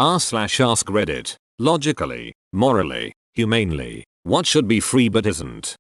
r/ask Reddit. Logically, morally, humanely, what should be free but isn't?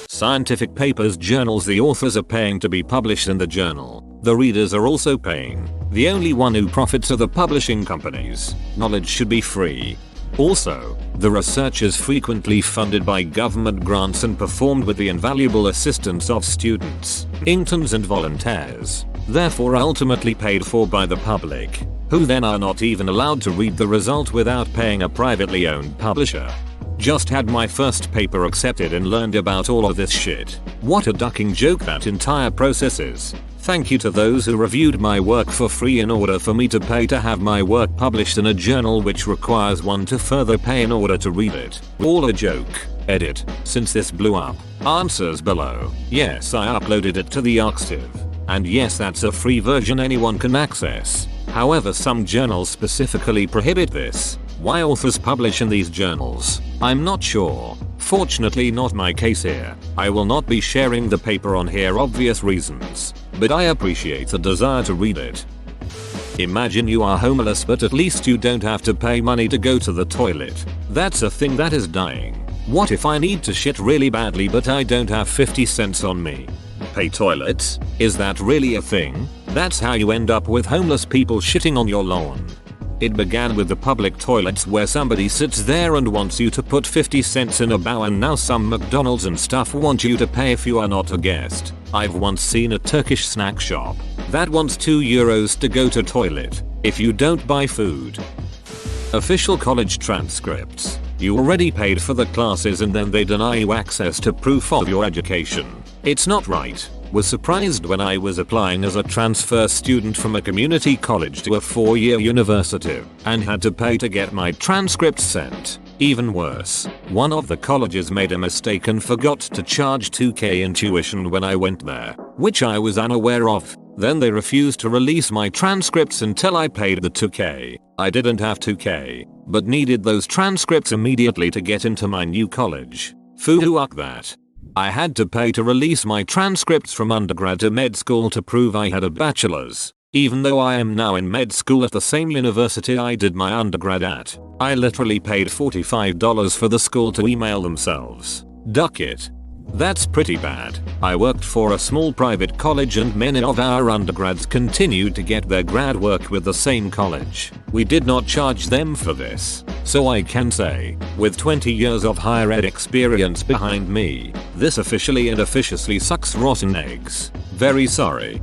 Scientific papers, journals, the authors are paying to be published in the journal. The readers are also paying. The only one who profits are the publishing companies. Knowledge should be free. Also, the research is frequently funded by government grants and performed with the invaluable assistance of students, interns and volunteers, therefore ultimately paid for by the public, who then are not even allowed to read the result without paying a privately owned publisher. Just had my first paper accepted and learned about all of this shit. What a ducking joke that entire process is. Thank you to those who reviewed my work for free in order for me to pay to have my work published in a journal which requires one to further pay in order to read it. All a joke. Edit. Since this blew up. Answers below. Yes, I uploaded it to the archive. And yes, that's a free version anyone can access. However, some journals specifically prohibit this. Why authors publish in these journals? I'm not sure. Fortunately, not my case here. I will not be sharing the paper on here, obvious reasons, but I appreciate the desire to read it. Imagine you are homeless, but at least you don't have to pay money to go to the toilet. That's a thing that is dying. What if I need to shit really badly but I don't have 50 cents on me? Pay toilets? Is that really a thing? That's how you end up with homeless people shitting on your lawn. It began with the public toilets where somebody sits there and wants you to put 50 cents in a bowl, and now some McDonald's and stuff want you to pay if you are not a guest. I've once seen a Turkish snack shop that wants €2 to go to toilet if you don't buy food. Official college transcripts. You already paid for the classes and then they deny you access to proof of your education. It's not right. Was surprised when I was applying as a transfer student from a community college to a 4-year university and had to pay to get my transcripts sent. Even worse, one of the colleges made a mistake and forgot to charge $2,000 in tuition when I went there, which I was unaware of. Then they refused to release my transcripts until I paid the $2,000. I didn't have $2,000, but needed those transcripts immediately to get into my new college. Fuck that. I had to pay to release my transcripts from undergrad to med school to prove I had a bachelor's, even though I am now in med school at the same university I did my undergrad at. I literally paid $45 for the school to email themselves. Duck it. That's pretty bad. I worked for a small private college and many of our undergrads continued to get their grad work with the same college. We did not charge them for this. So I can say, with 20 years of higher ed experience behind me, this officially and officiously sucks rotten eggs. Very sorry.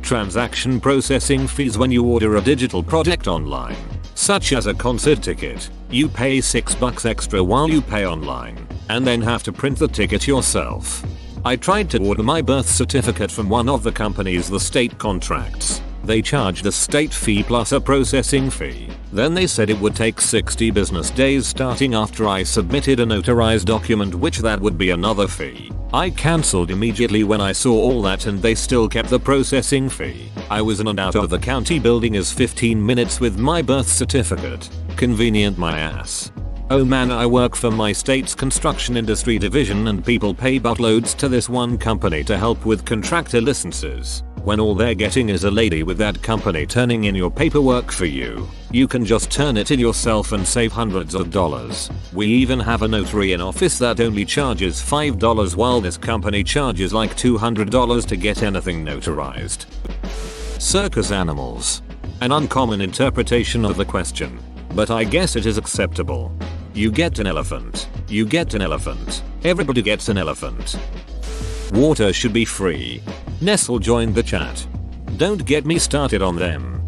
Transaction processing fees. When you order a digital product online, such as a concert ticket, you pay $6 extra while you pay online, and then have to print the ticket yourself. I tried to order my birth certificate from one of the companies the state contracts. They charged a state fee plus a processing fee. Then they said it would take 60 business days starting after I submitted a notarized document, which that would be another fee. I cancelled immediately when I saw all that, and they still kept the processing fee. I was in and out of the county building as 15 minutes with my birth certificate. Convenient my ass. Oh man, I work for my state's construction industry division and people pay buttloads to this one company to help with contractor licenses, when all they're getting is a lady with that company turning in your paperwork for you. You can just turn it in yourself and save hundreds of dollars. We even have a notary in office that only charges $5 while this company charges like $200 to get anything notarized. Circus animals. An uncommon interpretation of the question, but I guess it is acceptable. You get an elephant. You get an elephant. Everybody gets an elephant. Water should be free. Nestle joined the chat. Don't get me started on them.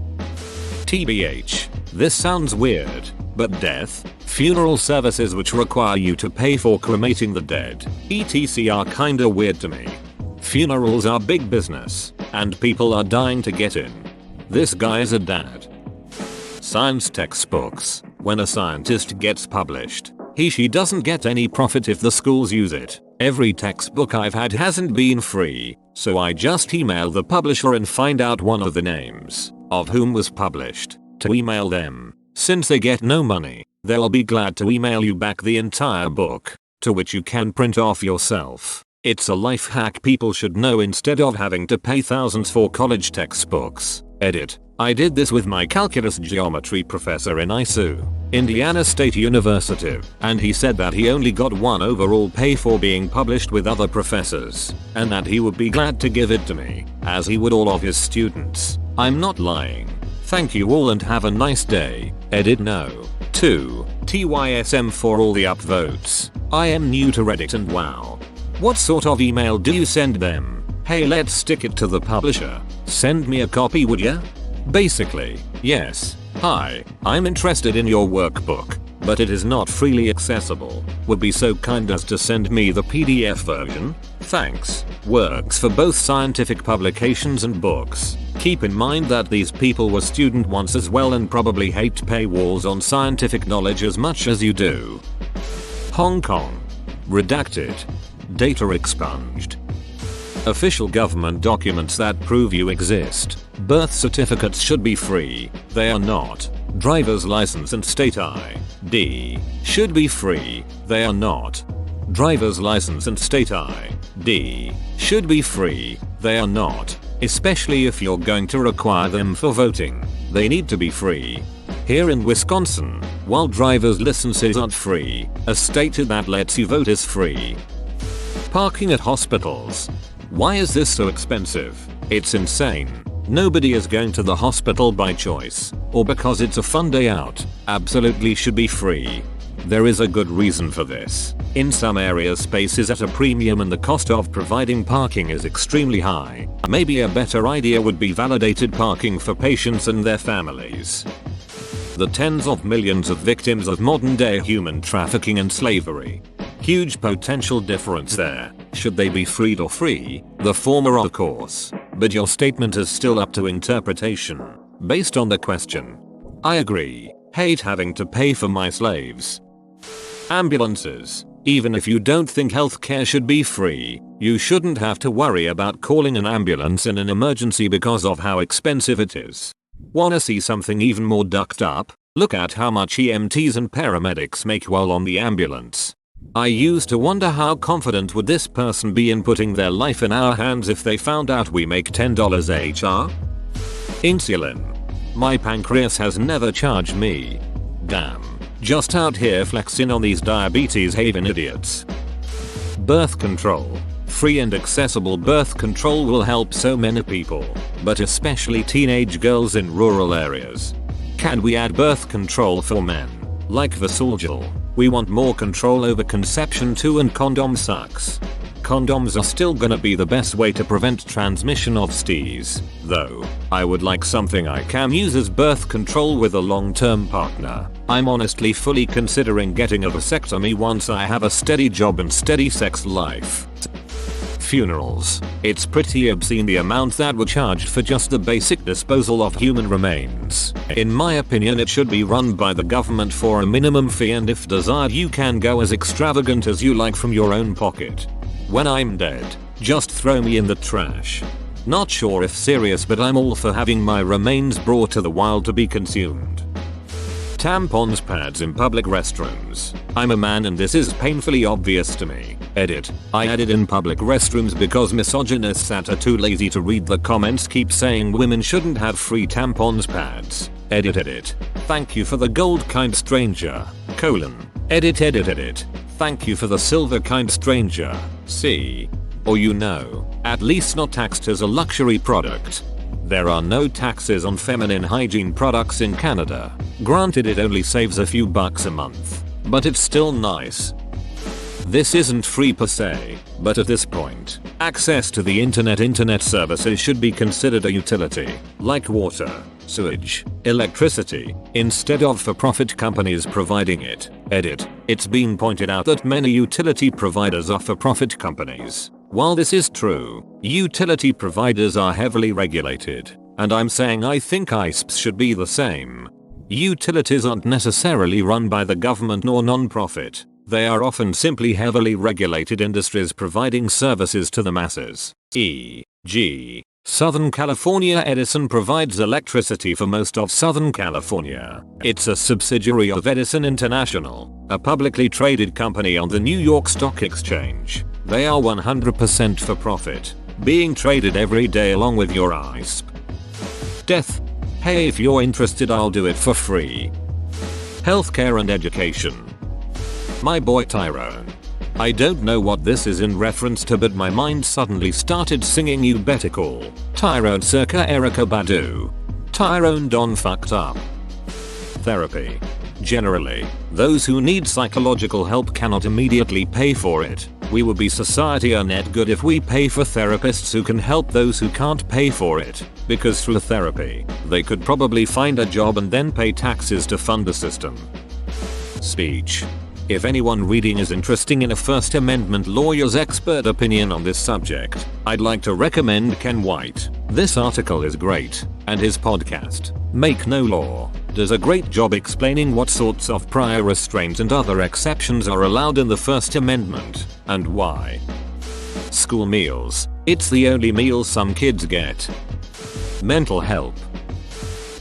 TBH. This sounds weird, but death, funeral services which require you to pay for cremating the dead, etc. are kinda weird to me. Funerals are big business, and people are dying to get in. This guy is a dad. Science textbooks. When a scientist gets published, he/she doesn't get any profit if the schools use it. Every textbook I've had hasn't been free, so I just email the publisher and find out one of the names of whom was published to email them. Since they get no money, they'll be glad to email you back the entire book, to which you can print off yourself. It's a life hack people should know instead of having to pay thousands for college textbooks. Edit. I did this with my calculus geometry professor in ISU, Indiana State University, and he said that he only got 1 overall pay for being published with other professors, and that he would be glad to give it to me, as he would all of his students. I'm not lying. Thank you all and have a nice day. Edit no. 2. TYSM for all the upvotes. I am new to Reddit and wow. What sort of email do you send them? Hey, let's stick it to the publisher. Send me a copy, would ya? Basically, yes. Hi, I'm interested in your workbook, but it is not freely accessible. Would be so kind as to send me the PDF version? Thanks. Works for both scientific publications and books. Keep in mind that these people were student once as well and probably hate paywalls on scientific knowledge as much as you do. Hong Kong. Redacted. Data expunged. Official government documents that prove you exist. Birth certificates should be free. They are not. Driver's license and state ID should be free. They are not. Driver's license and state ID should be free. They are not. Especially if you're going to require them for voting. They need to be free. Here in Wisconsin, while driver's licenses aren't free, a state that lets you vote is free. Parking at hospitals. Why is this so expensive? It's insane. Nobody is going to the hospital by choice, or because it's a fun day out. Absolutely should be free. There is a good reason for this. In some areas space is at a premium and the cost of providing parking is extremely high. Maybe a better idea would be validated parking for patients and their families. The tens of millions of victims of modern day human trafficking and slavery. Huge potential difference there. Should they be freed or free? The former of course. But your statement is still up to interpretation. Based on the question. I agree. Hate having to pay for my slaves. Ambulances. Even if you don't think healthcare should be free, you shouldn't have to worry about calling an ambulance in an emergency because of how expensive it is. Wanna see something even more ducked up? Look at how much EMTs and paramedics make while on the ambulance. I used to wonder how confident would this person be in putting their life in our hands if they found out we make $10 HR? Insulin. My pancreas has never charged me. Damn. Just out here flexing on these diabetes having idiots. Birth control. Free and accessible birth control will help so many people, but especially teenage girls in rural areas. Can we add birth control for men? Like Vasulgel. We want more control over conception too, and condom sucks. Condoms are still gonna be the best way to prevent transmission of STIs, though. I would like something I can use as birth control with a long-term partner. I'm honestly fully considering getting a vasectomy once I have a steady job and steady sex life. Funerals. It's pretty obscene the amount that were charged for just the basic disposal of human remains. In my opinion, it should be run by the government for a minimum fee, and if desired you can go as extravagant as you like from your own pocket. When I'm dead, just throw me in the trash. Not sure if serious, but I'm all for having my remains brought to the wild to be consumed. Tampons pads in public restrooms. I'm a man and this is painfully obvious to me. Edit. I added in public restrooms because misogynists that are too lazy to read the comments keep saying women shouldn't have free tampons pads. Edit. Thank you for the gold kind stranger. Edit. Thank you for the silver kind stranger. See? Or at least not taxed as a luxury product. There are no taxes on feminine hygiene products in Canada. Granted, it only saves a few bucks a month, but it's still nice. This isn't free per se, but at this point, access to the internet services should be considered a utility, like water, sewage, electricity, instead of for-profit companies providing it. Edit. It's been pointed out that many utility providers are for-profit companies. While this is true, utility providers are heavily regulated, and I'm saying I think ISPs should be the same. Utilities aren't necessarily run by the government nor non-profit. They are often simply heavily regulated industries providing services to the masses. E.g., Southern California Edison provides electricity for most of Southern California. It's a subsidiary of Edison International, a publicly traded company on the New York Stock Exchange. They are 100% for profit, being traded every day along with your ISP. Death. Hey, if you're interested, I'll do it for free. Healthcare and education. My boy Tyrone. I don't know what this is in reference to, but my mind suddenly started singing You Better Call Tyrone circa Erykah Badu. Tyrone Don fucked up. Therapy. Generally, those who need psychological help cannot immediately pay for it. We would be society a net good if we pay for therapists who can help those who can't pay for it, because through therapy, they could probably find a job and then pay taxes to fund the system. Speech. If anyone reading is interested in a First Amendment lawyer's expert opinion on this subject, I'd like to recommend Ken White. This article is great, and his podcast, Make No Law, does a great job explaining what sorts of prior restraints and other exceptions are allowed in the First Amendment, and why. School meals. It's the only meal some kids get. Mental help.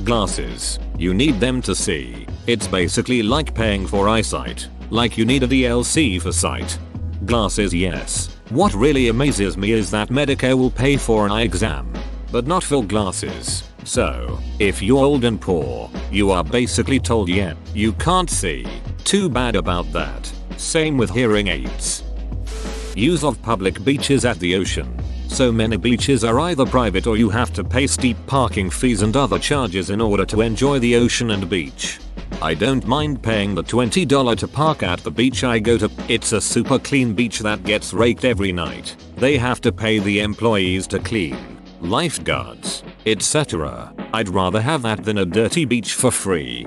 Glasses. You need them to see. It's basically like paying for eyesight. Like you need a DLC for sight. Glasses, yes. What really amazes me is that Medicare will pay for an eye exam, but not for glasses. So, if you're old and poor, you are basically told, yeah, you can't see. Too bad about that. Same with hearing aids. Use of public beaches at the ocean. So many beaches are either private or you have to pay steep parking fees and other charges in order to enjoy the ocean and beach. I don't mind paying the $20 to park at the beach I go to. It's a super clean beach that gets raked every night. They have to pay the employees to clean, lifeguards, etc. I'd rather have that than a dirty beach for free.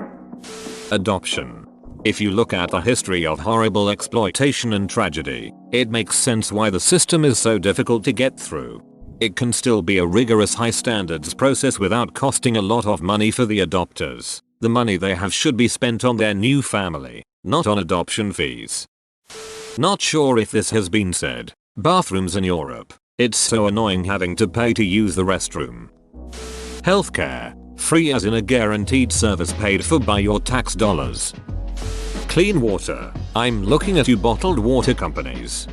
Adoption. If you look at the history of horrible exploitation and tragedy, it makes sense why the system is so difficult to get through. It can still be a rigorous high standards process without costing a lot of money for the adopters. The money they have should be spent on their new family, not on adoption fees. Not sure if this has been said. Bathrooms in Europe. It's so annoying having to pay to use the restroom. Healthcare. Free as in a guaranteed service paid for by your tax dollars. Clean water. I'm looking at you bottled water companies.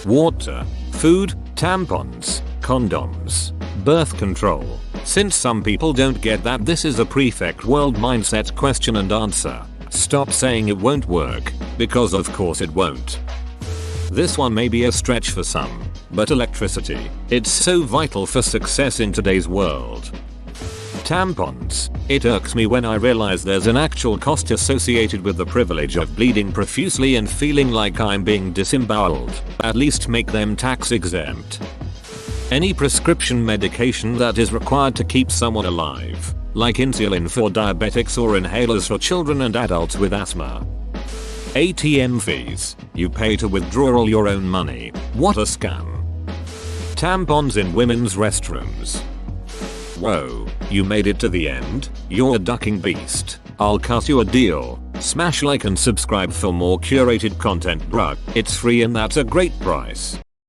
Water. Food. Tampons. Condoms. Birth control. Since some people don't get that this is a perfect world mindset question and answer, stop saying it won't work, because of course it won't. This one may be a stretch for some, but electricity, it's so vital for success in today's world. Tampons. It irks me when I realize there's an actual cost associated with the privilege of bleeding profusely and feeling like I'm being disemboweled. At least make them tax exempt. Any prescription medication that is required to keep someone alive, like insulin for diabetics or inhalers for children and adults with asthma. ATM fees. You pay to withdraw all your own money. What a scam. Tampons in women's restrooms. Whoa, you made it to the end? You're a ducking beast. I'll cut you a deal. Smash like and subscribe for more curated content, bruh. It's free and that's a great price.